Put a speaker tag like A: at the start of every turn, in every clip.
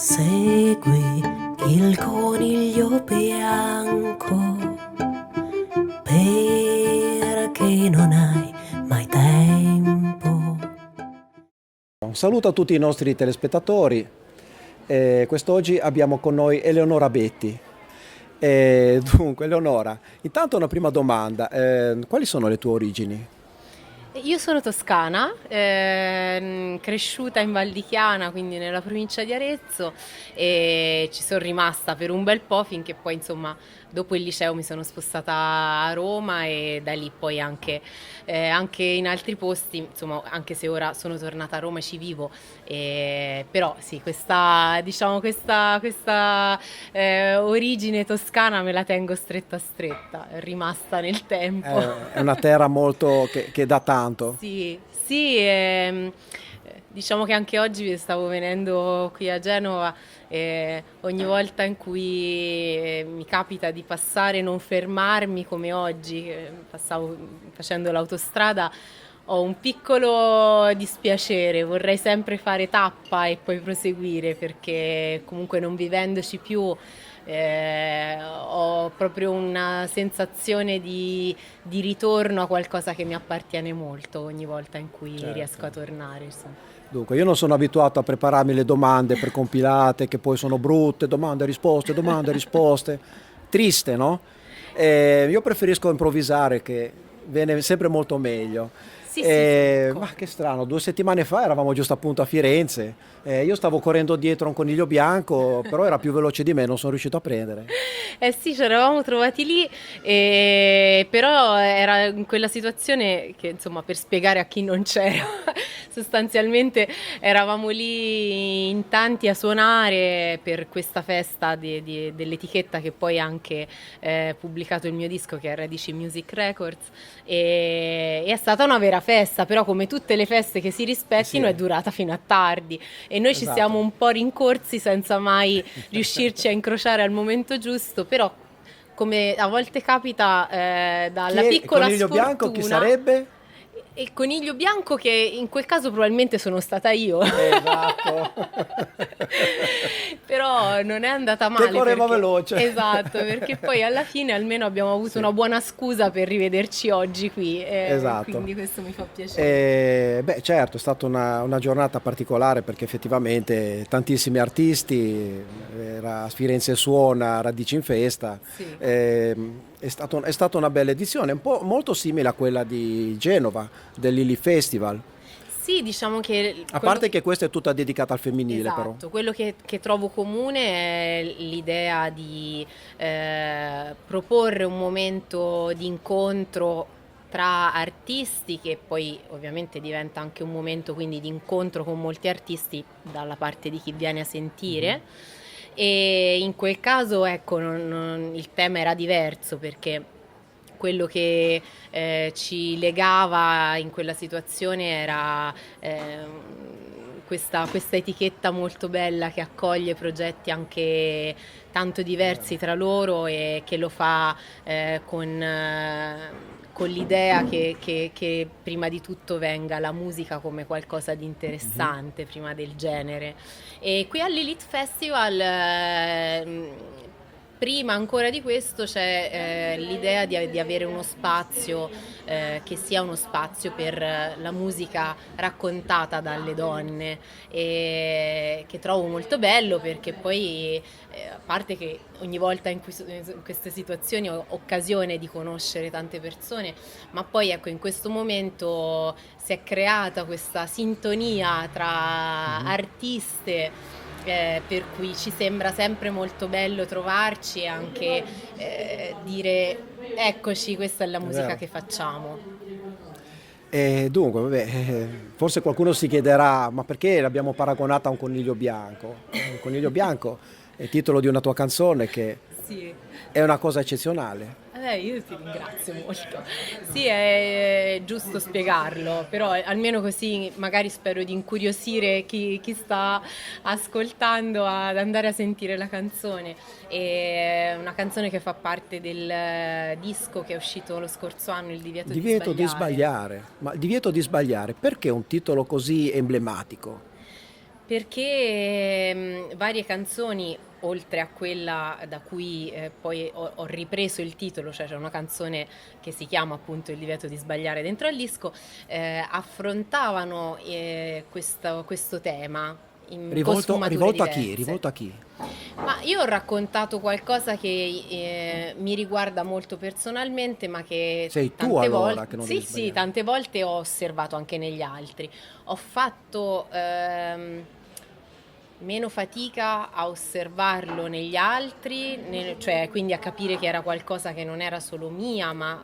A: Segui il coniglio bianco perché non hai mai tempo.
B: Un saluto a tutti i nostri telespettatori. Quest'oggi abbiamo con noi Eleonora Betti. Dunque, Eleonora, intanto una prima domanda. Quali sono le tue origini?
C: Io sono toscana, cresciuta in Val di Chiana, quindi nella provincia di Arezzo, e ci sono rimasta per un bel po' finché poi, insomma, dopo il liceo mi sono spostata a Roma e da lì poi anche in altri posti, insomma, anche se ora sono tornata a Roma e ci vivo, però sì, questa origine toscana me la tengo stretta stretta, è rimasta nel tempo.
B: È una terra molto che dà tanto.
C: Sì, sì, diciamo che anche oggi stavo venendo qui a Genova e ogni volta in cui mi capita di passare, non fermarmi come oggi, passavo facendo l'autostrada, ho un piccolo dispiacere, vorrei sempre fare tappa e poi proseguire perché comunque non vivendoci più ho proprio una sensazione di ritorno a qualcosa che mi appartiene molto ogni volta in cui
B: Certo.
C: riesco a tornare. Insomma.
B: Dunque, io non sono abituato a prepararmi le domande precompilate, che poi sono brutte, domande e risposte. Triste, no? Io preferisco improvvisare, che viene sempre molto meglio.
C: Sì, sì,
B: Ma che strano, 2 settimane fa eravamo giusto appunto a Firenze. Io stavo correndo dietro a un coniglio bianco, però era più veloce di me, non sono riuscito a prendere.
C: Eh sì, ci eravamo trovati lì, però era in quella situazione che, insomma, per spiegare a chi non c'era, sostanzialmente eravamo lì in tanti a suonare per questa festa dell'etichetta che poi ha anche pubblicato il mio disco, che è Radici Music Records, e è stata una vera festa, però come tutte le feste che si rispettino
B: Sì.
C: è durata fino a tardi e noi ci
B: Esatto.
C: siamo un po' rincorsi senza mai riuscirci a incrociare al momento giusto, però come a volte capita dalla
B: Chi è il
C: piccola
B: coniglio
C: sfortuna,
B: bianco? Chi sarebbe?
C: il coniglio bianco che in quel caso probabilmente sono stata io.
B: Esatto.
C: Però non è andata male.
B: correva veloce.
C: Esatto, perché poi alla fine almeno abbiamo avuto una buona scusa per rivederci oggi qui.
B: Esatto.
C: Quindi questo mi fa piacere.
B: Beh, certo, è stata una giornata particolare perché effettivamente tantissimi artisti, era Firenze Suona, Radici in Festa,
C: Sì.
B: è stata una bella edizione, un po' molto simile a quella di Genova, del Lily Festival,
C: Sì, diciamo che
B: a parte che questa è tutta dedicata al femminile.
C: esatto,
B: però.
C: quello che trovo comune è l'idea di proporre un momento di incontro tra artisti, che poi ovviamente diventa anche un momento quindi di incontro con molti artisti dalla parte di chi viene a sentire. E in quel caso, ecco, il tema era diverso perché quello che ci legava in quella situazione era questa etichetta molto bella che accoglie progetti anche tanto diversi tra loro e che lo fa con l'idea che prima di tutto venga la musica come qualcosa di interessante prima del genere. E qui all'Elite Festival prima ancora di questo c'è l'idea di avere uno spazio che sia uno spazio per la musica raccontata dalle donne, e che trovo molto bello perché poi a parte che ogni volta in queste situazioni ho occasione di conoscere tante persone, ma poi ecco in questo momento si è creata questa sintonia tra artiste, per cui ci sembra sempre molto bello trovarci e anche dire eccoci, questa è la musica
B: vero.
C: che facciamo.
B: E dunque, vabbè, forse qualcuno si chiederà, ma perché l'abbiamo paragonata a un coniglio bianco? Un coniglio bianco è il titolo di una tua canzone che
C: Sì.
B: è una cosa eccezionale.
C: Io ti ringrazio molto. Sì, è giusto spiegarlo, però almeno così magari spero di incuriosire chi sta ascoltando ad andare a sentire la canzone. È una canzone che fa parte del disco che è uscito lo scorso anno, Il divieto
B: Divieto
C: di
B: di
C: sbagliare.
B: sbagliare, ma divieto di sbagliare, perché un titolo così emblematico?
C: Perché varie canzoni, oltre a quella da cui poi ho ripreso il titolo, cioè c'è una canzone che si chiama appunto Il divieto di sbagliare dentro al disco, affrontavano questo tema con sfumature
B: Rivolto a chi?
C: diverse.
B: Rivolto a chi?
C: Ma io ho raccontato qualcosa che mi riguarda molto personalmente, ma che
B: Sei tu
C: tante
B: allora
C: volte,
B: che non
C: sì,
B: devi
C: sì,
B: sbagliare.
C: tante volte ho osservato anche negli altri. Ho fatto meno fatica a osservarlo negli altri, cioè quindi a capire che era qualcosa che non era solo mia, ma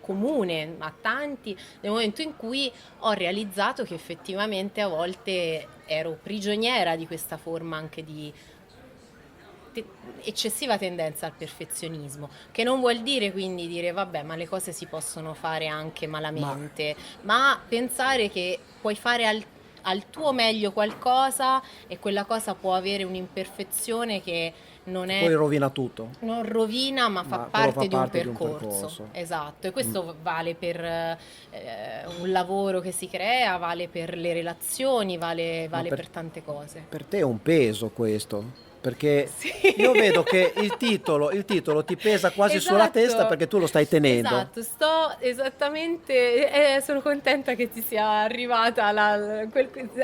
C: comune a tanti, nel momento in cui ho realizzato che effettivamente a volte ero prigioniera di questa forma anche di te- eccessiva tendenza al perfezionismo, che non vuol dire quindi dire vabbè, ma le cose si possono fare anche
B: Ma
C: malamente, ma pensare che puoi fare al tuo meglio qualcosa e quella cosa può avere un'imperfezione che non
B: poi
C: è
B: rovina tutto,
C: non rovina, ma fa
B: ma però fa
C: parte di un
B: parte di un
C: percorso,
B: percorso.
C: esatto, e questo vale per un lavoro che si crea, vale per le relazioni,
B: Ma
C: vale per tante cose.
B: per te è un peso questo, perché
C: Sì,
B: io vedo che il titolo ti pesa quasi sulla testa
C: esatto,
B: perché tu lo stai tenendo.
C: esatto, sto esattamente, sono contenta che ti sia arrivata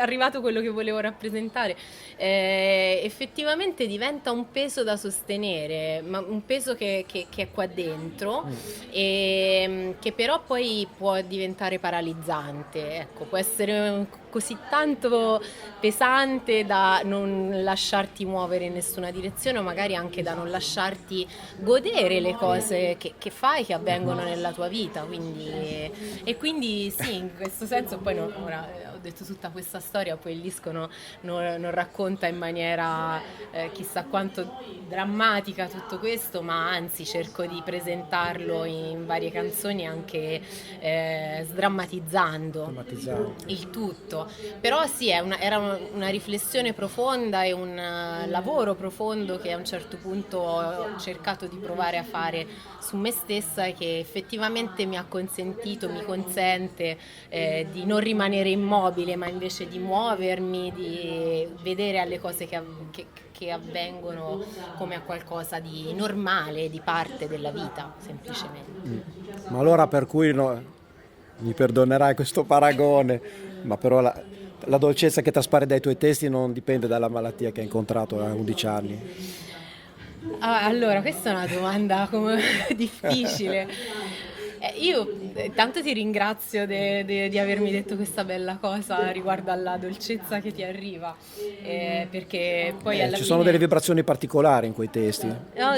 C: arrivato quello che volevo rappresentare. Effettivamente diventa un peso da sostenere, ma un peso che è qua dentro e che però poi può diventare paralizzante, ecco, può essere così tanto pesante da non lasciarti muovere in nessuna direzione o magari anche da non lasciarti godere le cose che fai, che avvengono nella tua vita. E quindi sì, in questo senso poi ora ho detto tutta questa storia, poi il disco non racconta in maniera chissà quanto drammatica tutto questo, ma anzi cerco di presentarlo in varie canzoni anche sdrammatizzando
B: Drammatizzando.
C: il tutto. Però sì, era una riflessione profonda e un lavoro profondo che a un certo punto ho cercato di provare a fare su me stessa e che effettivamente mi ha consentito, mi consente di non rimanere immobile, ma invece di muovermi, di vedere alle cose che avvengono come a qualcosa di normale, di parte della vita, semplicemente.
B: Ma allora per cui mi perdonerai questo paragone, ma però la dolcezza che traspare dai tuoi testi non dipende dalla malattia che hai incontrato a 11 anni.
C: Ah, allora, questa è una domanda difficile. Io tanto ti ringrazio di avermi detto questa bella cosa riguardo alla dolcezza che ti arriva, perché poi alla
B: Ci sono delle
C: fine
B: vibrazioni particolari in quei testi.
C: no,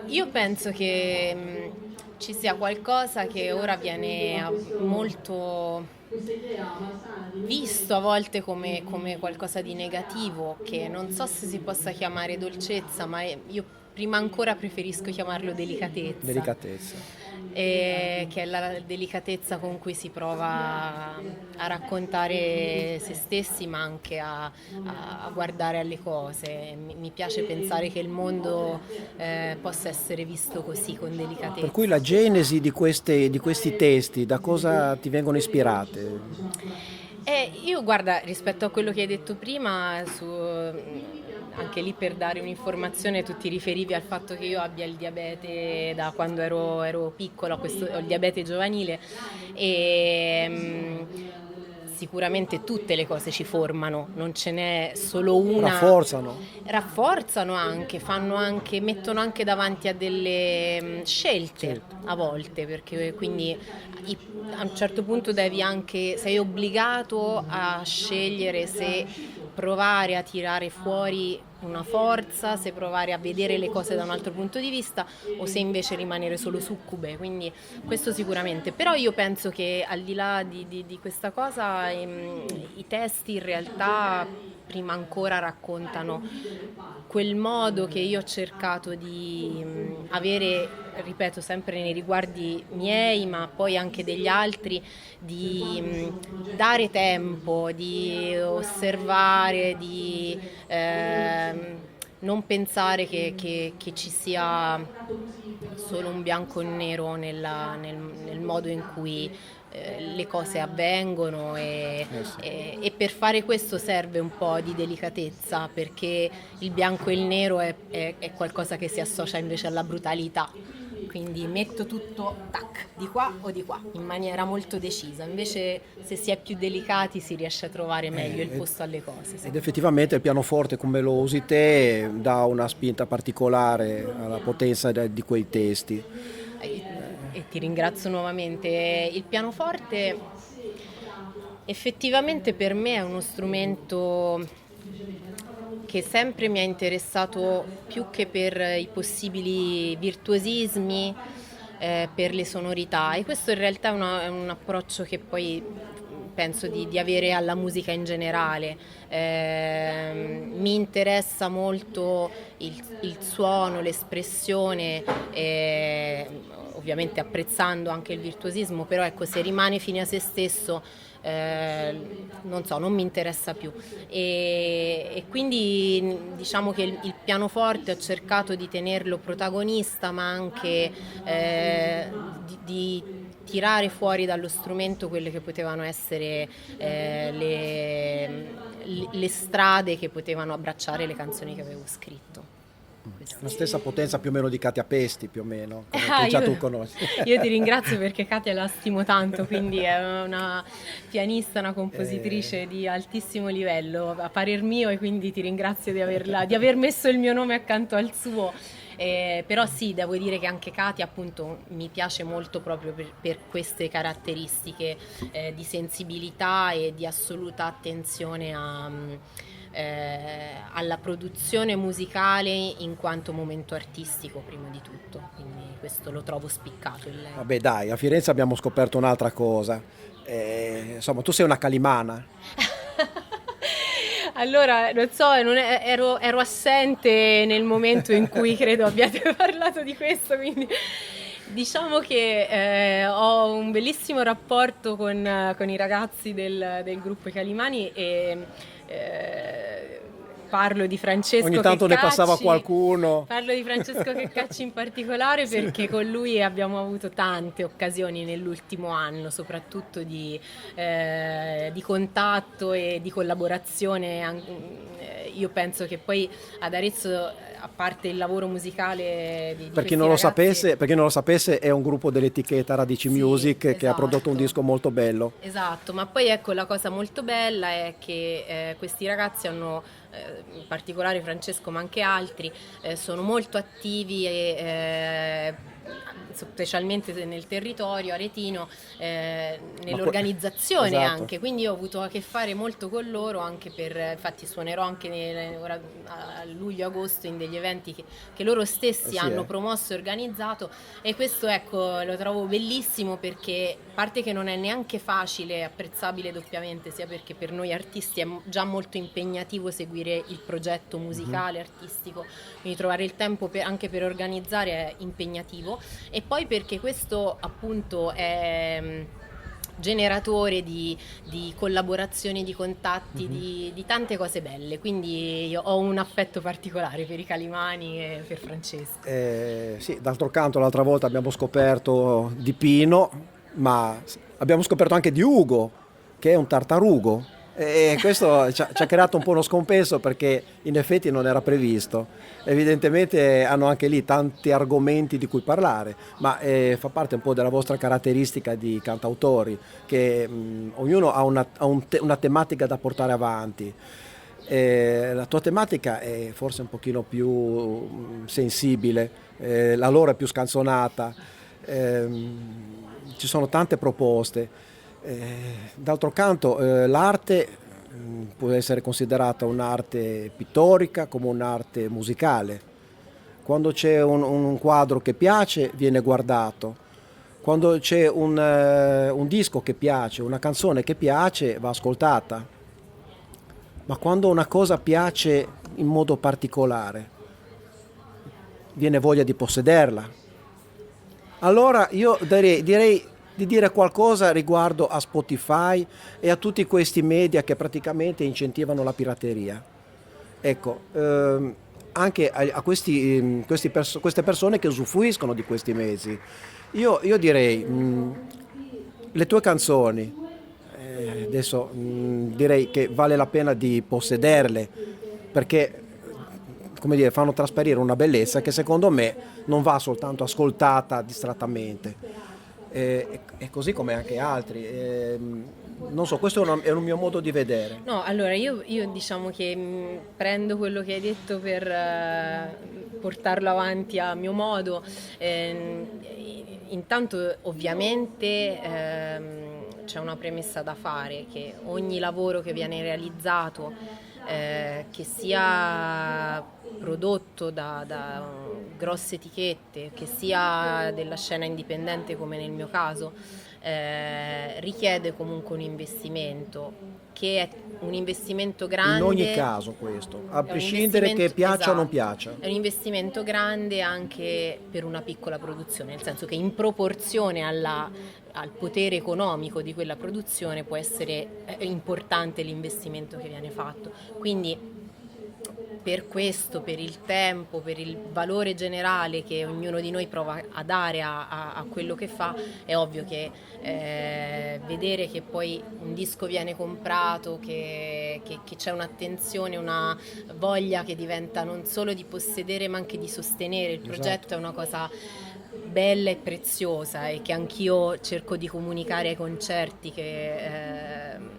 C: io penso che ci sia qualcosa che ora viene molto visto a volte come qualcosa di negativo, che non so se si possa chiamare dolcezza, ma io prima ancora preferisco chiamarlo delicatezza,
B: Delicatezza.
C: che è la delicatezza con cui si prova a raccontare se stessi, ma anche a guardare alle cose. Mi piace pensare che il mondo possa essere visto così, con
B: Per cui la
C: delicatezza.
B: genesi di questi testi, da cosa ti vengono ispirate?
C: Io guarda, rispetto a quello che hai detto prima, anche lì per dare un'informazione, tu ti riferivi al fatto che io abbia il diabete da quando ero piccola, ho il diabete giovanile e sicuramente tutte le cose ci formano, non ce n'è solo una.
B: Rafforzano.
C: Rafforzano anche, mettono anche davanti a delle scelte
B: Certo.
C: a volte, perché quindi a un certo punto sei obbligato a scegliere se provare a tirare fuori una forza, se provare a vedere le cose da un altro punto di vista o se invece rimanere solo succube, quindi questo sicuramente. Però io penso che al di là di questa cosa i testi in realtà prima ancora raccontano quel modo che io ho cercato di avere, ripeto, sempre nei riguardi miei, ma poi anche degli altri, di dare tempo, di osservare, di non pensare che ci sia solo un bianco e un nero nel modo in cui le cose avvengono
B: Sì.
C: e per fare questo serve un po' di delicatezza, perché il bianco e il nero è qualcosa che si associa invece alla brutalità. Quindi metto tutto tac, di qua o di qua, in maniera molto decisa. Invece se si è più delicati si riesce a trovare meglio il posto alle cose.
B: Ed effettivamente il pianoforte come lo usi te dà una spinta particolare alla potenza di quei testi.
C: E ti ringrazio nuovamente. Il pianoforte effettivamente per me è uno strumento che sempre mi ha interessato più che per i possibili virtuosismi, per le sonorità, e questo in realtà è un approccio che poi penso di avere alla musica in generale. Mi interessa molto il suono, l'espressione, ovviamente apprezzando anche il virtuosismo, però ecco, se rimane fine a se stesso, non so, non mi interessa più, e quindi diciamo che il pianoforte ho cercato di tenerlo protagonista, ma anche di tirare fuori dallo strumento quelle che potevano essere le strade che potevano abbracciare le canzoni che avevo scritto.
B: La stessa potenza più o meno di Katia Pesti, più o meno, come già
C: Io,
B: tu conosci.
C: io ti ringrazio perché Katia la stimo tanto, quindi è una pianista, una compositrice di altissimo livello, a parer mio, e quindi ti ringrazio di aver messo il mio nome accanto al suo. Però sì, devo dire che anche Katia appunto mi piace molto proprio per queste caratteristiche di sensibilità e di assoluta attenzione alla produzione musicale in quanto momento artistico prima di tutto, quindi questo lo trovo spiccato in lei.
B: Vabbè dai, a Firenze abbiamo scoperto un'altra cosa. Insomma, tu sei una calimana.
C: Allora, non so, ero assente nel momento in cui credo abbiate parlato di questo, quindi diciamo che ho un bellissimo rapporto con i ragazzi del gruppo I Calimani, e parlo di Francesco
B: Ogni tanto ne
C: Checcacci.
B: passava qualcuno.
C: Parlo di Francesco Checcacci in particolare perché con lui abbiamo avuto tante occasioni nell'ultimo anno, soprattutto di contatto e di collaborazione. Io penso che poi ad Arezzo, a parte il lavoro musicale di
B: Per chi
C: questi
B: non lo
C: ragazzi,
B: sapesse, è un gruppo dell'etichetta Radici
C: Sì,
B: Music che ha
C: esatto.
B: prodotto un disco molto bello.
C: Esatto, ma poi ecco, la cosa molto bella è che questi ragazzi hanno, in particolare Francesco ma anche altri, sono molto attivi specialmente nel territorio aretino, nell'organizzazione
B: esatto.
C: anche, quindi io ho avuto a che fare molto con loro, anche infatti suonerò anche ora a luglio-agosto in degli eventi che loro stessi
B: Sì,
C: hanno promosso e organizzato, e questo ecco lo trovo bellissimo, perché a parte che non è neanche facile e apprezzabile doppiamente, sia perché per noi artisti è già molto impegnativo seguire il progetto musicale, artistico, quindi trovare il tempo anche per organizzare è impegnativo, e poi perché questo appunto è generatore di collaborazioni, di contatti, di tante cose belle, quindi io ho un affetto particolare per i Calimani e per Francesco.
B: Sì, d'altro canto l'altra volta abbiamo scoperto di Pino, ma abbiamo scoperto anche di Ugo, che è un tartarugo. E questo ci ha creato un po' uno scompenso, perché in effetti non era previsto. Evidentemente hanno anche lì tanti argomenti di cui parlare, ma fa parte un po' della vostra caratteristica di cantautori, che ognuno ha una tematica da portare avanti. La tua tematica è forse un pochino più sensibile, la loro è più scanzonata, ci sono tante proposte. D'altro canto l'arte può essere considerata un'arte pittorica come un'arte musicale. Quando c'è un quadro che piace viene guardato, quando c'è un disco che piace, una canzone che piace va ascoltata, ma quando una cosa piace in modo particolare viene voglia di possederla. Allora io direi di dire qualcosa riguardo a Spotify e a tutti questi media che praticamente incentivano la pirateria. Ecco, anche a queste persone che usufruiscono di questi mezzi, io direi, le tue canzoni, adesso direi che vale la pena di possederle, perché come dire, fanno trasparire una bellezza che secondo me non va soltanto ascoltata distrattamente, e così come anche altri. Non so, questo è un mio modo di vedere.
C: No, allora io diciamo che prendo quello che hai detto per portarlo avanti a mio modo. Intanto ovviamente c'è una premessa da fare, che ogni lavoro che viene realizzato, che sia prodotto da grosse etichette, che sia della scena indipendente come nel mio caso, richiede comunque un investimento, che è un investimento grande.
B: In ogni caso questo, a
C: È un
B: prescindere che
C: investimento-
B: piaccia o non
C: esatto.
B: piaccia.
C: È un investimento grande anche per una piccola produzione, nel senso che in proporzione al potere economico di quella produzione può essere importante l'investimento che viene fatto. Quindi per questo, per il tempo, per il valore generale che ognuno di noi prova a dare a quello che fa, è ovvio che vedere che poi un disco viene comprato, che c'è un'attenzione, una voglia che diventa non solo di possedere ma anche di sostenere il progetto, è una cosa bella e preziosa, e che anch'io cerco di comunicare ai concerti,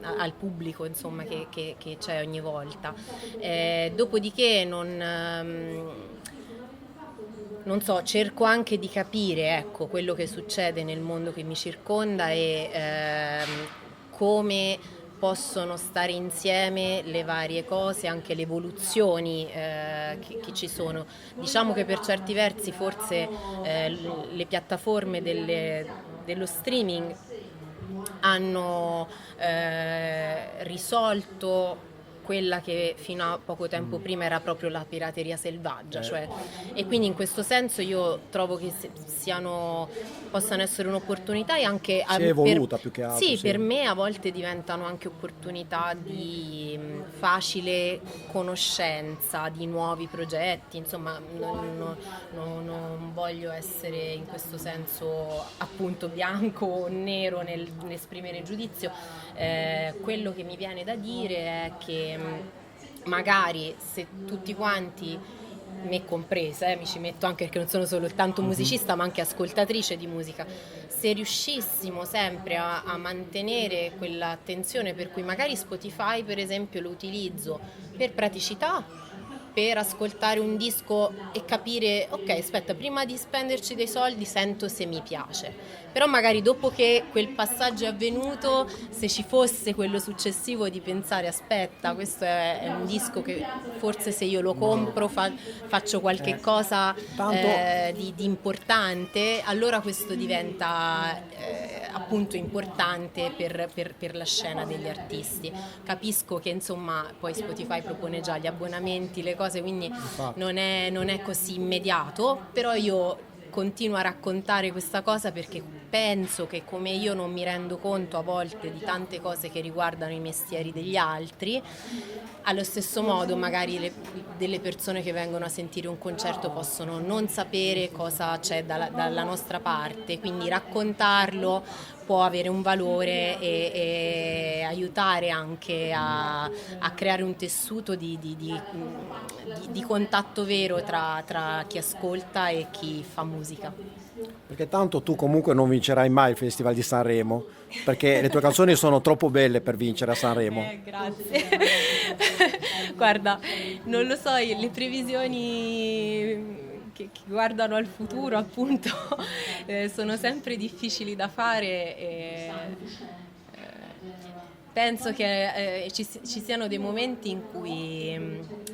C: al pubblico, insomma, che c'è ogni volta. Dopodiché non so, cerco anche di capire, ecco, quello che succede nel mondo che mi circonda, e come possono stare insieme le varie cose, anche le evoluzioni che ci sono. Diciamo che per certi versi forse le piattaforme dello streaming hanno risolto quella che fino a poco tempo prima era proprio la pirateria selvaggia, e quindi in questo senso io trovo che possano essere un'opportunità, e anche
B: Si è evoluta più che altro.
C: sì,
B: Sì.
C: per me a volte diventano anche opportunità di facile conoscenza di nuovi progetti, insomma non voglio essere in questo senso appunto bianco o nero nell'esprimere giudizio. Quello che mi viene da dire è che magari se tutti quanti, me compresa, mi ci metto anche perché non sono soltanto musicista ma anche ascoltatrice di musica, se riuscissimo sempre a mantenere quell'attenzione per cui magari Spotify per esempio lo utilizzo per praticità, per ascoltare un disco e capire, ok, aspetta, prima di spenderci dei soldi sento se mi piace. Però magari dopo che quel passaggio è avvenuto, se ci fosse quello successivo di pensare, aspetta, questo è un disco che forse se io lo compro faccio qualche cosa
B: Tanto-
C: di importante, allora questo diventa appunto importante per la scena degli artisti. Capisco che insomma poi Spotify propone già gli abbonamenti, le cose, quindi non è così immediato, però io continuo a raccontare questa cosa perché penso che, come io non mi rendo conto a volte di tante cose che riguardano i mestieri degli altri, allo stesso modo magari delle persone che vengono a sentire un concerto possono non sapere cosa c'è dalla nostra parte, quindi raccontarlo può avere un valore e aiutare anche a creare un tessuto di contatto vero tra chi ascolta e chi fa musica.
B: Perché tanto tu comunque non vincerai mai il Festival di Sanremo, perché le tue canzoni sono troppo belle per vincere a Sanremo.
C: Grazie. Guarda, non lo so, le previsioni che guardano al futuro appunto sono sempre difficili da fare, e penso che ci siano dei momenti in cui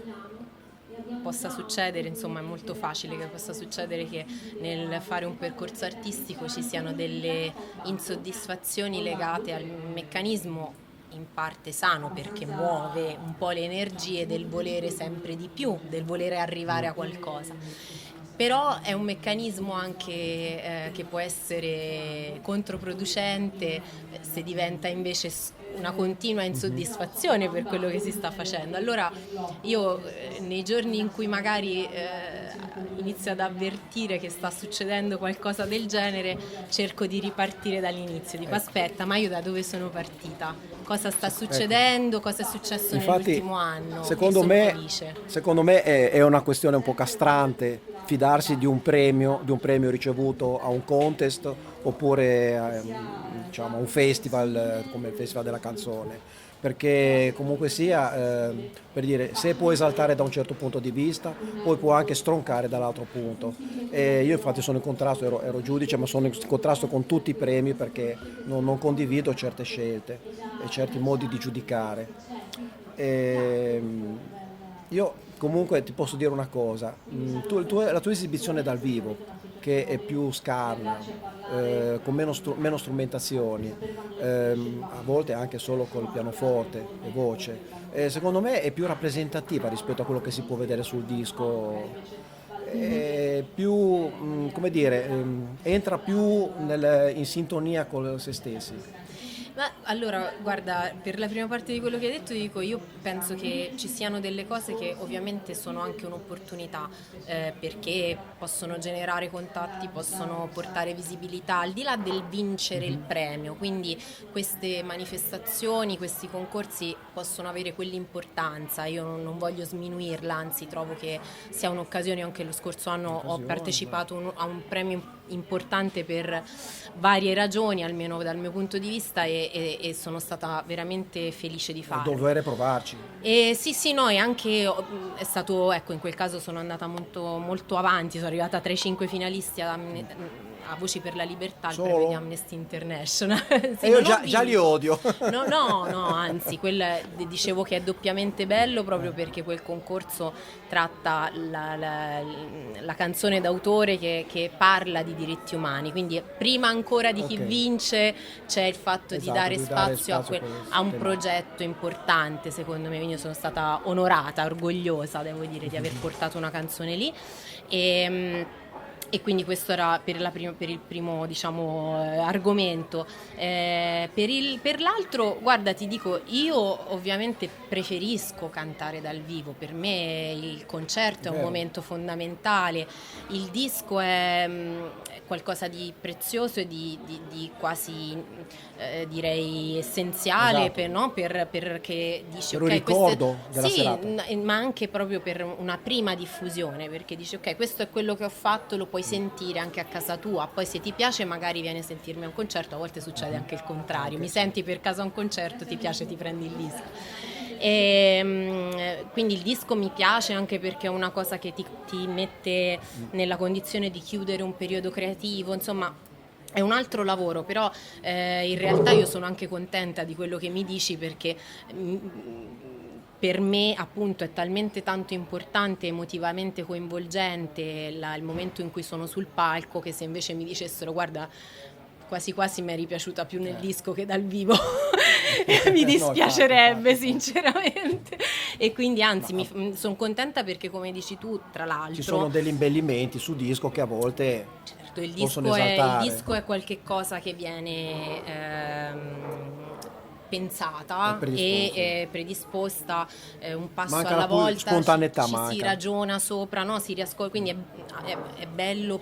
C: possa succedere, insomma è molto facile che possa succedere che nel fare un percorso artistico ci siano delle insoddisfazioni legate al meccanismo in parte sano, perché muove un po' le energie del volere sempre di più, del volere arrivare a qualcosa. Però è un meccanismo anche che può essere controproducente se diventa invece una continua insoddisfazione per quello che si sta facendo. Allora io nei giorni in cui magari inizio ad avvertire che sta succedendo qualcosa del genere, cerco di ripartire dall'inizio, dico aspetta, ma io da dove sono partita? Cosa sta succedendo? Cosa è successo
B: Infatti,
C: nell'ultimo anno?
B: secondo
C: E sono
B: me,
C: felice.
B: secondo me è una questione un po' castrante fidarsi di un premio ricevuto a un contest oppure diciamo, a un festival come il Festival della Canzone, perché comunque sia, per dire, se può esaltare da un certo punto di vista, poi può anche stroncare dall'altro punto. E io infatti sono in contrasto, ero giudice, ma sono in contrasto con tutti i premi perché non condivido certe scelte e certi modi di giudicare. E, io comunque ti posso dire una cosa, la tua esibizione dal vivo, che è più scarna, con meno strumentazioni, a volte anche solo col pianoforte e voce, secondo me è più rappresentativa rispetto a quello che si può vedere sul disco, è più, come dire, entra più in sintonia con se stessi.
C: Ma allora, guarda, per la prima parte di quello che hai detto dico, io penso che ci siano delle cose che ovviamente sono anche un'opportunità, perché possono generare contatti, possono portare visibilità, al di là del vincere il premio, quindi queste manifestazioni, questi concorsi possono avere quell'importanza, io non voglio sminuirla, anzi trovo che sia un'occasione, anche lo scorso anno ho partecipato a un premio importante per varie ragioni, almeno dal mio punto di vista, e sono stata veramente felice di farlo.
B: Dovere provarci.
C: E sì, no, e anche è stato, ecco, in quel caso sono andata molto, molto avanti, sono arrivata tra i 5 finalisti a Voci per la Libertà al premio di Amnesty International. Sì,
B: E io
C: non ho
B: già li
C: vinto.
B: odio.
C: No, anzi, dicevo che è doppiamente bello proprio perché quel concorso tratta la canzone d'autore che parla di diritti umani, quindi prima ancora di chi
B: Ok.
C: vince c'è il fatto di
B: Esatto,
C: dare
B: di dare
C: spazio
B: spazio
C: a un
B: tema.
C: progetto importante, secondo me, quindi io sono stata onorata, orgogliosa, devo dire, di aver portato una canzone lì. E quindi questo era per il primo, diciamo, argomento. Per l'altro, guarda, ti dico, io ovviamente preferisco cantare dal vivo, per me il concerto è un
B: Vero.
C: momento fondamentale, il disco è qualcosa di prezioso e di quasi, direi, essenziale,
B: Esatto.
C: no? Perché dici,
B: Per un
C: ok,
B: ricordo della
C: sì,
B: serata.
C: ma anche proprio per una prima diffusione, perché dici ok, questo è quello che ho fatto, lo puoi sentire anche a casa tua, poi se ti piace magari vieni a sentirmi a un concerto, a volte succede anche il contrario, mi senti per caso a un concerto, ti piace, ti prendi il disco. Quindi il disco mi piace anche perché è una cosa che ti mette nella condizione di chiudere un periodo creativo, insomma è un altro lavoro, però in realtà io sono anche contenta di quello che mi dici perché per me appunto è talmente tanto importante, emotivamente coinvolgente il momento in cui sono sul palco, che se invece mi dicessero guarda quasi quasi mi è ripiaciuta più nel disco che dal vivo mi dispiacerebbe
B: infatti.
C: sinceramente, e quindi anzi sono contenta perché come dici tu, tra l'altro
B: Ci sono degli imbellimenti su disco che a volte
C: certo, il
B: possono
C: disco
B: esaltare.
C: il disco è qualche cosa che viene pensata
B: È predisposto.
C: e predisposta un passo
B: Manca
C: alla
B: la
C: volta,
B: spontaneità,
C: ci si
B: manca.
C: ragiona sopra, no? Si riascolta, quindi è bello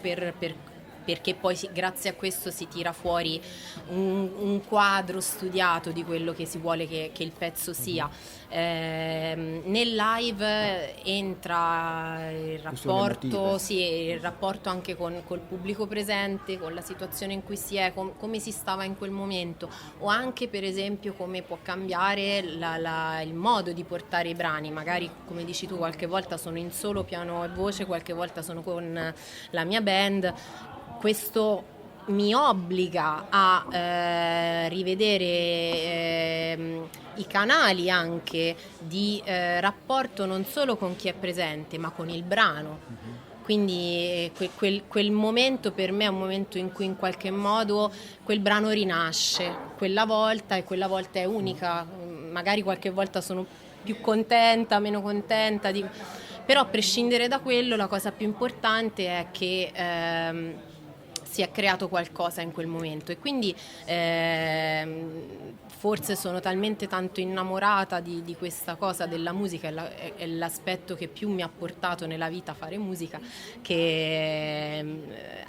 C: perché poi grazie a questo si tira fuori un quadro studiato di quello che si vuole che il pezzo sia. Nel live entra il
B: Questioni
C: rapporto,
B: emotive.
C: sì, il rapporto anche col pubblico presente, con la situazione in cui si è, come si stava in quel momento, o anche per esempio come può cambiare il modo di portare i brani. Magari, come dici tu, qualche volta sono in solo piano e voce, qualche volta sono con la mia band. Questo mi obbliga a rivedere i canali anche di rapporto non solo con chi è presente ma con il brano. Quindi quel momento per me è un momento in cui in qualche modo quel brano rinasce quella volta, e quella volta è unica. Magari qualche volta sono più contenta, meno contenta, però a prescindere da quello la cosa più importante è che si è creato qualcosa in quel momento, e quindi forse sono talmente tanto innamorata di questa cosa della musica, è l'aspetto che più mi ha portato nella vita a fare musica, che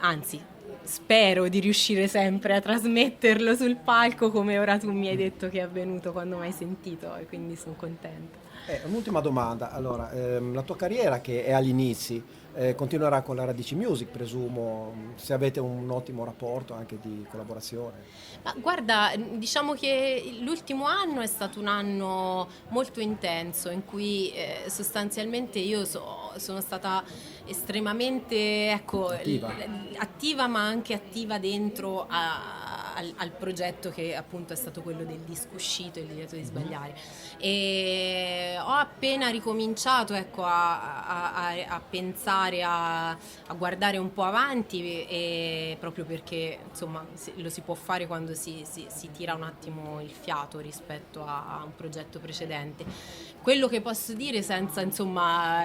C: anzi spero di riuscire sempre a trasmetterlo sul palco, come ora tu mi hai detto che è avvenuto quando mi hai sentito, e quindi sono contenta.
B: Un'ultima domanda, allora, la tua carriera che è agli inizi, continuerà con la Radici Music, presumo, se avete un ottimo rapporto anche di collaborazione.
C: Ma guarda, diciamo che l'ultimo anno è stato un anno molto intenso, in cui sostanzialmente io sono stata estremamente, ecco, attiva, ma anche attiva dentro al progetto, che appunto è stato quello del disco uscito, Il divieto di sbagliare, e ho appena ricominciato, ecco, a pensare, a guardare un po' avanti, e proprio perché insomma lo si può fare quando si tira un attimo il fiato rispetto a un progetto precedente. Quello che posso dire, senza insomma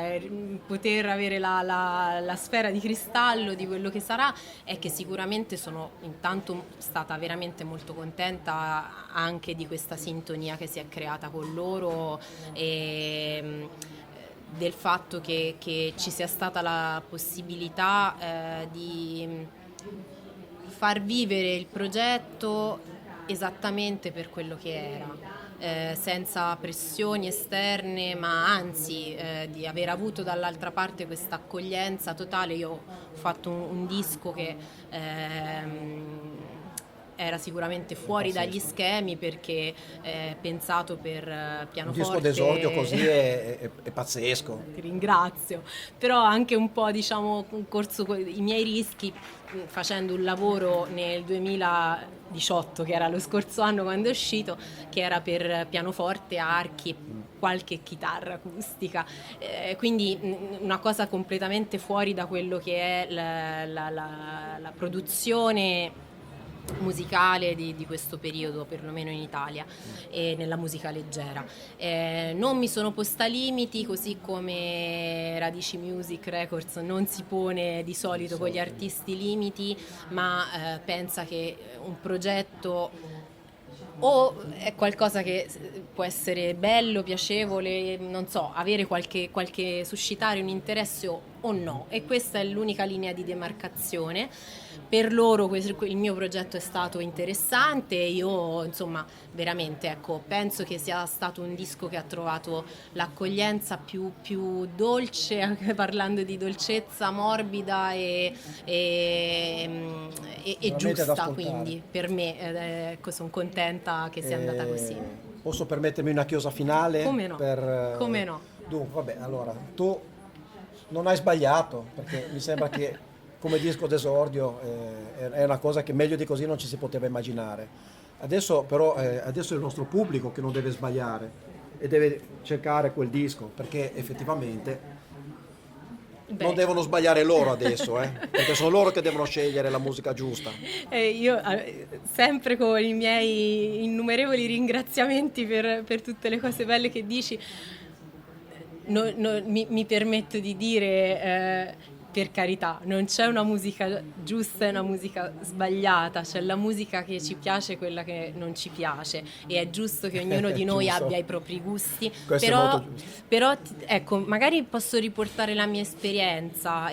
C: poter avere la sfera di cristallo di quello che sarà, è che sicuramente sono intanto stata veramente molto contenta anche di questa sintonia che si è creata con loro, e del fatto che ci sia stata la possibilità di far vivere il progetto esattamente per quello che era, senza pressioni esterne, ma anzi di aver avuto dall'altra parte questa accoglienza totale. Io ho fatto un disco che era sicuramente fuori dagli schemi, perché pensato per pianoforte.
B: Un disco d'esordio così è pazzesco.
C: Ti ringrazio, però anche un po', diciamo, corso i miei rischi, facendo un lavoro nel 2018, che era lo scorso anno quando è uscito, che era per pianoforte, archi e qualche chitarra acustica, quindi una cosa completamente fuori da quello che è la produzione musicale di questo periodo, perlomeno in Italia, e nella musica leggera. Non mi sono posta limiti, così come Radici Music Records non si pone di solito con gli artisti limiti, ma pensa che un progetto o è qualcosa che può essere bello, piacevole, non so, avere qualche suscitare un interesse o no, e questa è l'unica linea di demarcazione. Per loro il mio progetto è stato interessante, io insomma veramente, ecco, penso che sia stato un disco che ha trovato l'accoglienza più dolce, anche parlando di dolcezza, morbida e giusta, quindi per me ecco, sono contenta che sia andata così.
B: Posso permettermi una chiosa finale?
C: Come no? Come no?
B: Dunque, vabbè, allora, tu non hai sbagliato, perché mi sembra che come disco d'esordio è una cosa che meglio di così non ci si poteva immaginare. Adesso però adesso è il nostro pubblico che non deve sbagliare e deve cercare quel disco, perché effettivamente non devono sbagliare loro adesso, perché sono loro che devono scegliere la musica giusta.
C: Io sempre con i miei innumerevoli ringraziamenti per tutte le cose belle che dici, mi permetto di dire, per carità, non c'è una musica giusta e una musica sbagliata, c'è la musica che ci piace e quella che non ci piace, e è giusto che ognuno di noi abbia i propri gusti.
B: Questo è molto giusto.
C: Però ecco, magari posso riportare la mia esperienza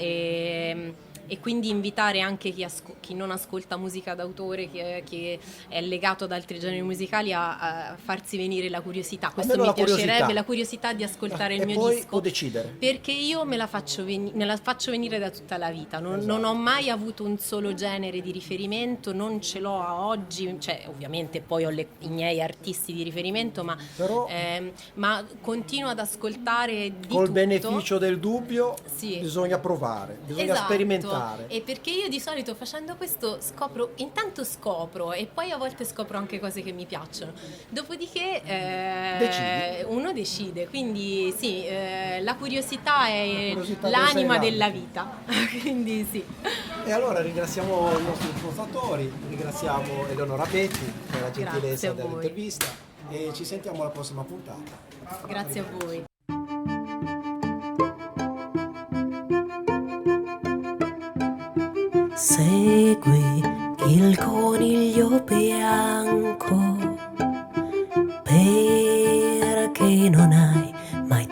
C: e quindi invitare anche chi non ascolta musica d'autore, che è legato ad altri generi musicali, a farsi venire la curiosità. Questo mi piacerebbe, la curiosità di ascoltare il mio
B: poi
C: disco.
B: può decidere.
C: Perché io me la faccio venire da tutta la vita, non ho mai avuto un solo genere di riferimento, non ce l'ho a oggi, cioè ovviamente poi ho i miei artisti di riferimento, ma continuo ad ascoltare di
B: Col
C: tutto.
B: beneficio del dubbio,
C: Sì.
B: Bisogna provare, bisogna
C: Esatto.
B: sperimentare.
C: E perché io di solito facendo questo intanto scopro, e poi a volte scopro anche cose che mi piacciono, dopodiché uno decide, quindi sì, la curiosità è l'anima della vita. Quindi sì.
B: E allora ringraziamo i nostri ascoltatori, ringraziamo Eleonora Betti per la gentilezza
C: Grazie a voi.
B: dell'intervista e ci sentiamo alla prossima puntata.
C: Grazie a voi.
A: Segui il coniglio bianco perché non hai mai